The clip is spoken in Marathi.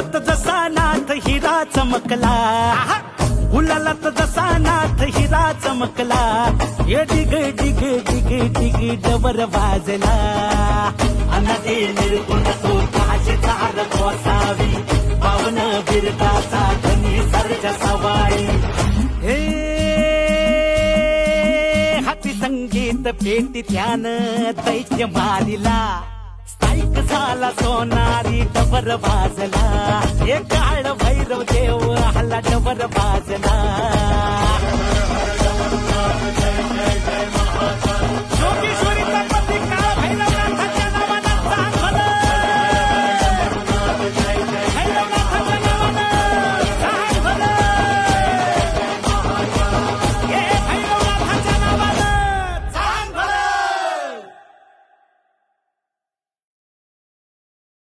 गुलालात जसा नाथ हिरा चमकला, गुलालात जसा नाथ हिरा चमकला, ये डिग डिग डिग डिग डबर वाजला. अनदे निर्गुण तो काशी चार कोसावी, पावन बिरदाचा धनी सर्ज सवाई. हे हाती संगीत पेटी त्यानं दैत्य मारिला, स्थायिक झाला सोनारी डबर वाजला. हे काळ भैरव देव हल्ला डबर वाजला.